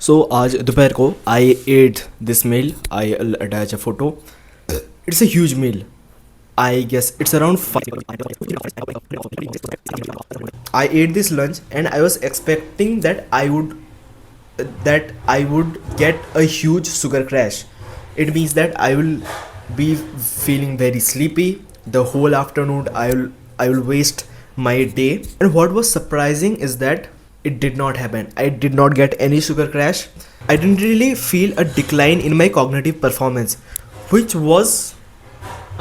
सो आज दोपहर को I ate this meal. I attach a photo. It's a huge meal. I guess it's around 5. I ate this lunch and I was expecting that I would get a huge sugar crash. It means that I will be feeling very sleepy the whole afternoon. I will waste my day. And what was surprising is that it did not happen. I did not get any sugar crash. I didn't really feel a decline in my cognitive performance, which was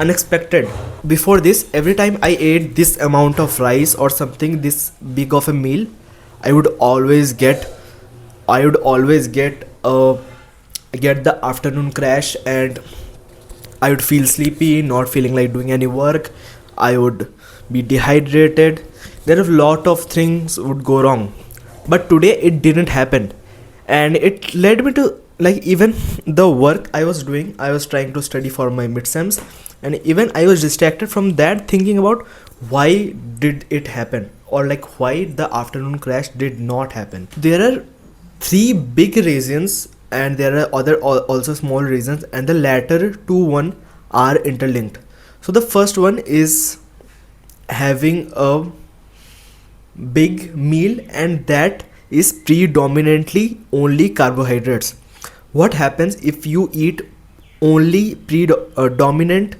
unexpected. Before this, every time I ate this amount of rice or something this big of a meal, I would always get I would always get the afternoon crash, and I would feel sleepy, not feeling like doing any work. I would be dehydrated. There are a lot of things would go wrong. But today it didn't happen. And it led me to, like, even the work I was doing, I was trying to study for my midterms, and even I was distracted from that, thinking about why did it happen, or like why the afternoon crash did not happen. There are three big reasons, and there are other also small reasons, and the latter two one are interlinked. So the first one is having a big meal, and that is predominantly only carbohydrates. What happens if you eat only predominant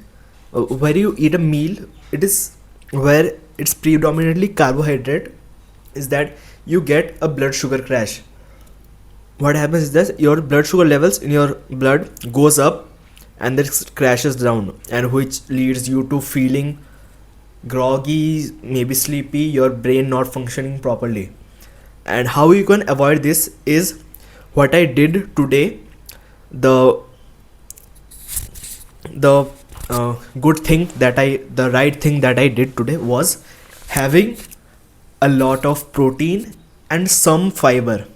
where you eat a meal, it is where it's predominantly carbohydrate, is that you get a blood sugar crash. What happens is that your blood sugar levels in your blood goes up and then crashes down, and which leads you to feeling groggy, maybe sleepy, your brain not functioning properly. And how you can avoid this is what I did today. The good thing that the right thing that I did today was having a lot of protein and some fiber.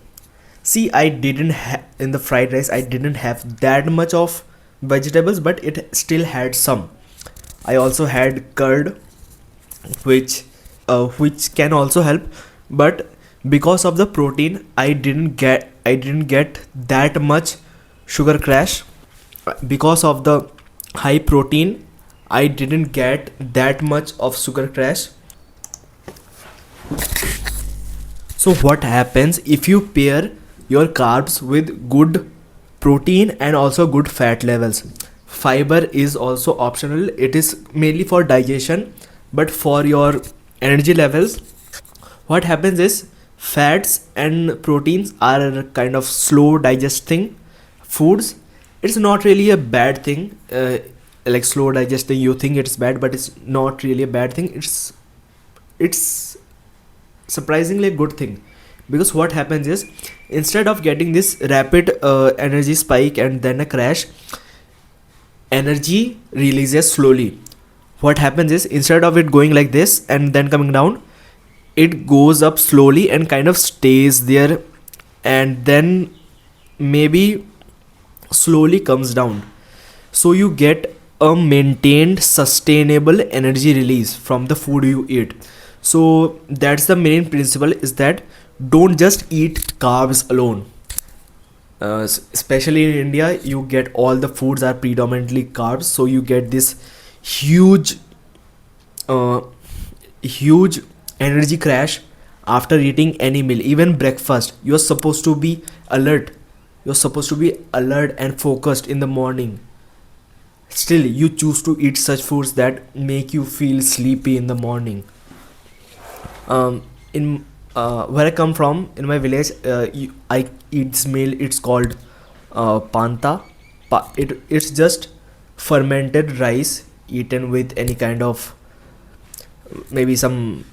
See, I didn't in the fried rice I didn't have that much of vegetables, but it still had some. I also had curd, which can also help, but because of the protein I didn't get that much sugar crash. Because of the high protein I didn't get that much of sugar crash. So what happens if you pair your carbs with good protein and also good fat levels? Fiber is also optional. It is mainly for digestion, but for your energy levels, what happens is fats and proteins are kind of slow digesting foods. It's not really a bad thing. Like slow digesting, you think it's bad, but it's not really a bad thing. It's surprisingly a good thing, because what happens is, instead of getting this rapid energy spike and then a crash, energy releases slowly. What happens is, instead of it going like this and then coming down, it goes up slowly and kind of stays there, and then maybe slowly comes down. So you get a maintained sustainable energy release from the food you eat. So that's the main principle, is that don't just eat carbs alone. Especially in India, you get all the foods are predominantly carbs, so you get this huge uh, huge energy crash after eating any meal. Even breakfast, you're supposed to be alert. You're supposed to be alert and focused in the morning. Still, you choose to eat such foods that make you feel sleepy in the morning. In Where I come from, in my village, I eat this meal. It's called panta. It's just fermented rice eaten with any kind of, maybe some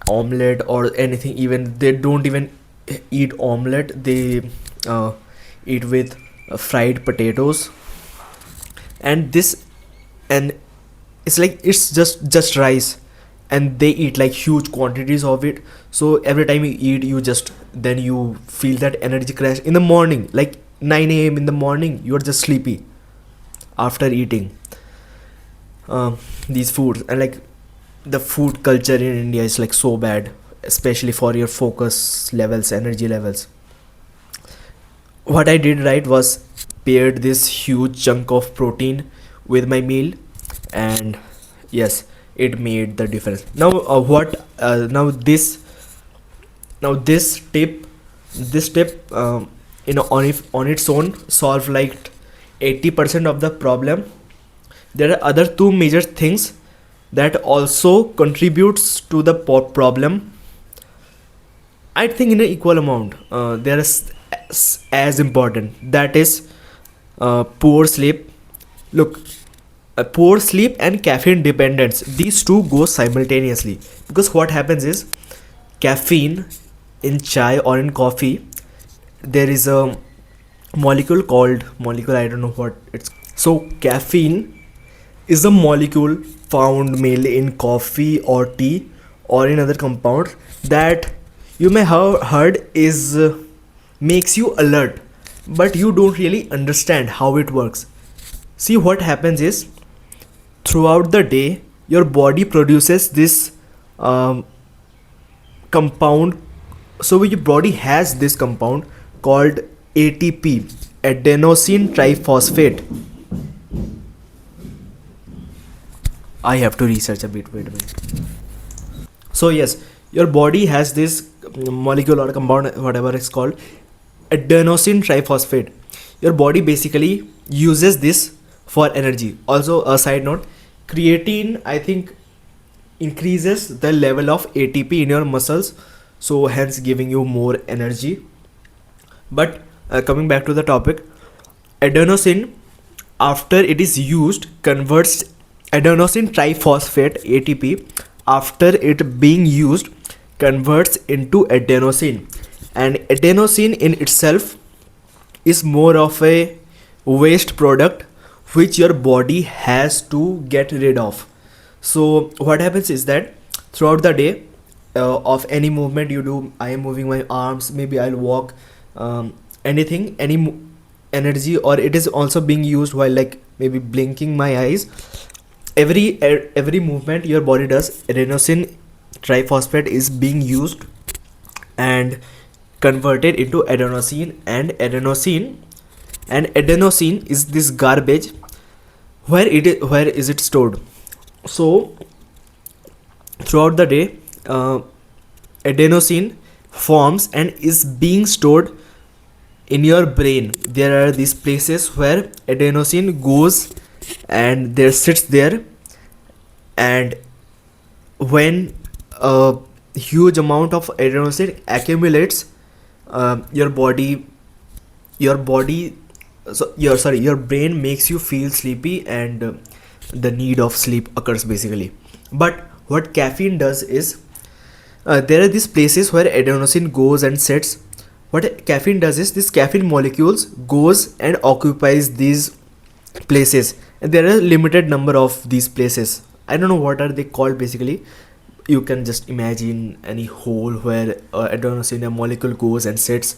omelette or anything. Even they don't even eat omelette. They eat with fried potatoes, and this and it's like it's just rice, and they eat like huge quantities of it. So every time you eat, you just then you feel that energy crash in the morning, like 9 a.m. in the morning. You're just sleepy after eating these foods. And like, the food culture in India is like so bad, especially for your focus levels, energy levels. what I did right was paired this huge chunk of protein with my meal, and yes, it made the difference. Now, what? Now this tip, on its own solve like 80% of the problem. There are other two major things that also contributes to the problem. I think in an equal amount. There is as important. That is poor sleep. Look, poor sleep and caffeine dependence. These two go simultaneously, because what happens is caffeine in chai or in coffee, there is a molecule, I don't know what it's. So caffeine is a molecule found mainly in coffee or tea or in other compounds that you may have heard is makes you alert, but you don't really understand how it works. See, what happens is throughout the day your body produces this um, compound. So your body has this compound called ATP, adenosine triphosphate. I have to research a bit. Wait a minute. So yes, your body has this molecule or compound, whatever it's called, adenosine triphosphate. Your body basically uses this for energy. Also, a side note, creatine, I think, increases the level of ATP in your muscles, so hence giving you more energy. But coming back to the topic, adenosine, after it is used, converts adenosine triphosphate ATP, after it being used, converts into adenosine, and adenosine in itself is more of a waste product which your body has to get rid of. So what happens is that throughout the day, of any movement you do, I am moving my arms, maybe I'll walk, anything, energy, or it is also being used while like maybe blinking my eyes. Every movement your body does, adenosine triphosphate is being used and converted into adenosine, and adenosine is this garbage. Where is it stored? So throughout the day, adenosine forms and is being stored in your brain. There are these places where adenosine goes and there sits there, and when a huge amount of adenosine accumulates, your body your brain makes you feel sleepy, and the need of sleep occurs basically. But what caffeine does is, there are these places where adenosine goes and sits. What caffeine does is, this caffeine molecules goes and occupies these places, and there are a limited number of these places. I don't know what are they called basically. You can just imagine any hole where adenosine a molecule goes and sits,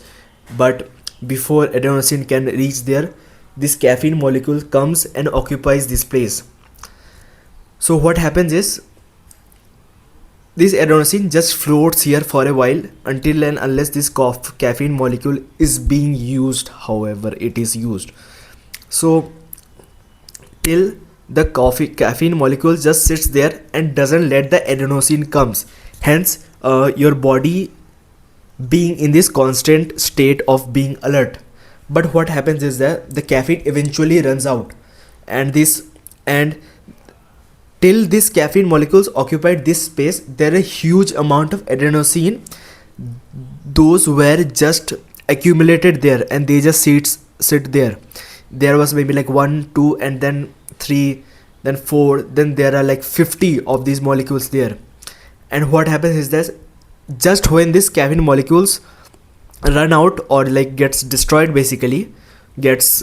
but before adenosine can reach there, this caffeine molecule comes and occupies this place. So what happens is, this adenosine just floats here for a while until and unless this caffeine molecule is being used, however it is used. So till the caffeine molecule just sits there and doesn't let the adenosine comes, hence your body being in this constant state of being alert. But what happens is that the caffeine eventually runs out, and till this caffeine molecules occupied this space, there are a huge amount of adenosine. Those were just accumulated there, and they just sit there. There was maybe like 1 2 and then 3, then 4, then there are like 50 of these molecules there. And what happens is that just when these caffeine molecules run out or like gets destroyed, basically gets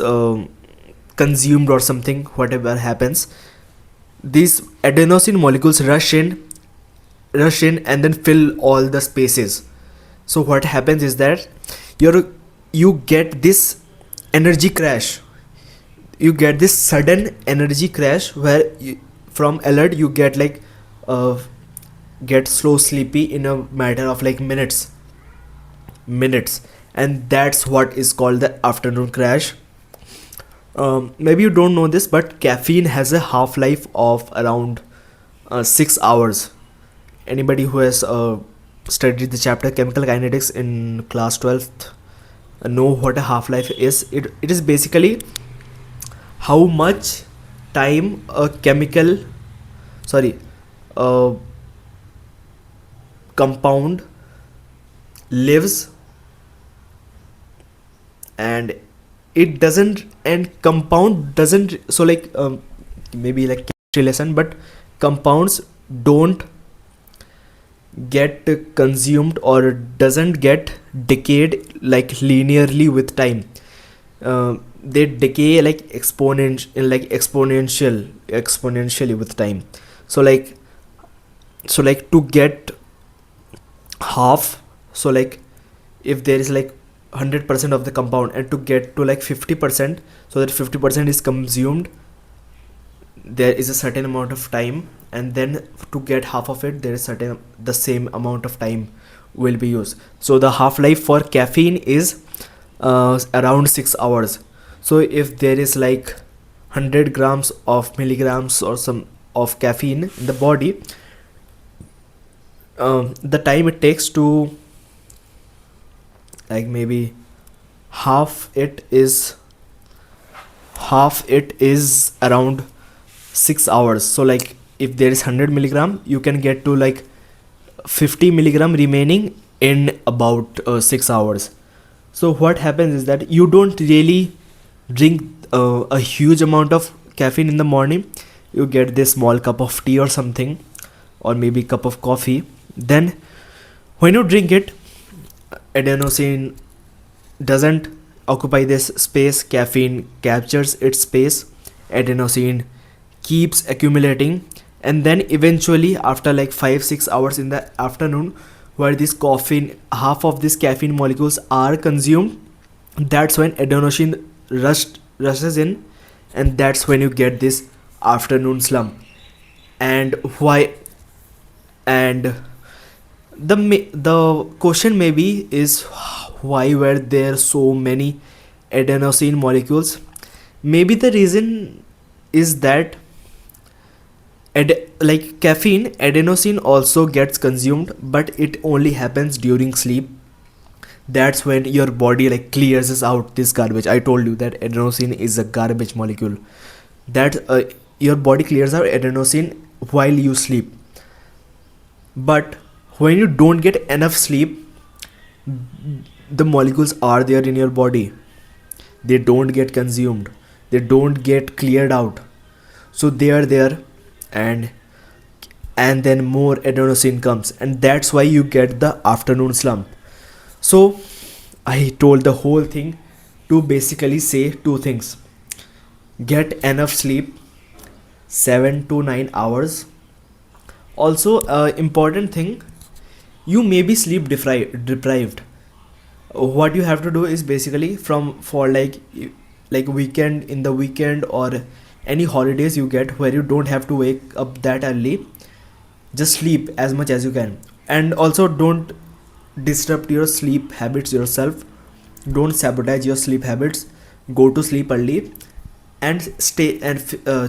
consumed or something, whatever happens, these adenosine molecules rush in and then fill all the spaces. So what happens is that you get this energy crash. You get this sudden energy crash where from alert you get like get slow sleepy in a matter of like minutes, and that's what is called the afternoon crash. Maybe you don't know this, but caffeine has a half life of around 6 hours. Anybody who has studied the chapter chemical kinetics in class 12th know what a half life is. It is basically how much time a chemical, sorry, a compound lives, and it doesn't, and compound doesn't, so like maybe like chemistry lesson, but compounds don't get consumed or doesn't get decayed like linearly with time. They decay like exponentially with time. So like, to get half, so like if there is like 100% of the compound, and to get to like 50%, so that 50% is consumed, there is a certain amount of time, and then to get half of it, there is certain, the same amount of time will be used. So the half life for caffeine is around 6 hours. So if there is like 100 grams of milligrams or some of caffeine in the body, the time it takes to, like maybe half it is around 6 hours. So like if there is 100 milligram, you can get to like 50 milligram remaining in about 6 hours. So what happens is that you don't really drink a huge amount of caffeine in the morning. You get this small cup of tea or something, or maybe cup of coffee. Then when you drink it, adenosine doesn't occupy this space, caffeine captures its space, adenosine keeps accumulating, and then eventually after like 5-6 hours in the afternoon, where this caffeine, half of these caffeine molecules are consumed, that's when adenosine rushes in, and that's when you get this afternoon slump. And why, and the question maybe is, why were there so many adenosine molecules? Maybe the reason is that like caffeine, adenosine also gets consumed, but it only happens during sleep. That's when your body like clears out this garbage. I told you that adenosine is a garbage molecule, that your body clears out adenosine while you sleep. But when you don't get enough sleep, the molecules are there in your body, they don't get consumed, they don't get cleared out, so they are there, and then more adenosine comes, and that's why you get the afternoon slump. So I told the whole thing to basically say two things: get enough sleep, 7 to 9 hours. Also, important thing, you may be sleep deprived. What you have to do is basically, from for like weekend, in the weekend or any holidays you get where you don't have to wake up that early, just sleep as much as you can. And also don't disrupt your sleep habits yourself, don't sabotage your sleep habits. Go to sleep early, and stay and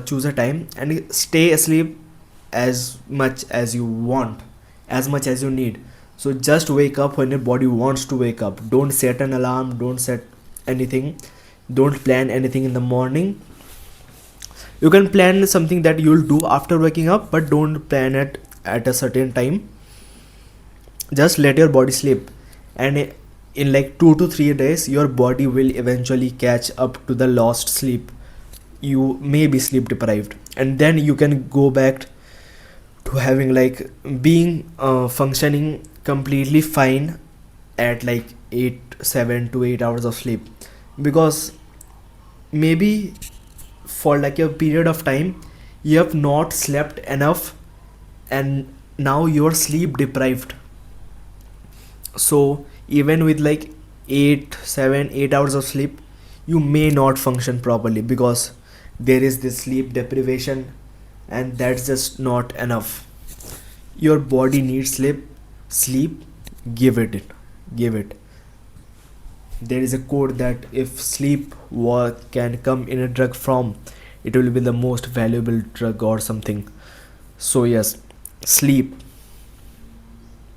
choose a time and stay asleep as much as you want, as much as you need. So just wake up when your body wants to wake up. Don't set an alarm, don't set anything, don't plan anything in the morning. You can plan something that you'll do after waking up, but don't plan it at a certain time. Just let your body sleep, and in like 2 to 3 days your body will eventually catch up to the lost sleep. You may be sleep deprived, and then you can go back to having like being functioning completely fine at like 7 to 8 hours of sleep. Because maybe for like a period of time you have not slept enough, and now you're sleep deprived. So even with like 8 hours of sleep, you may not function properly, because there is this sleep deprivation, and that's just not enough. Your body needs sleep. Give it. there is a quote that if sleep can come in a drug form, it will be the most valuable drug or something. So yes, sleep,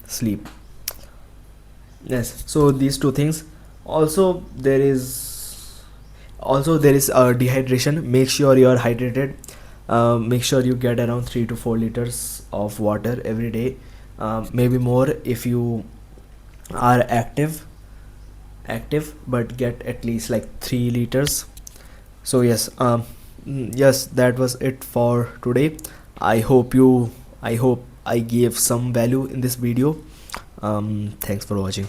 sleep. Yes, so these two things. Also there is dehydration. Make sure you are hydrated. Make sure you get around 3 to 4 liters of water every day, maybe more if you are active, but get at least like 3 liters. So yes, yes, that was it for today. I hope I gave some value in this video. Thanks for watching.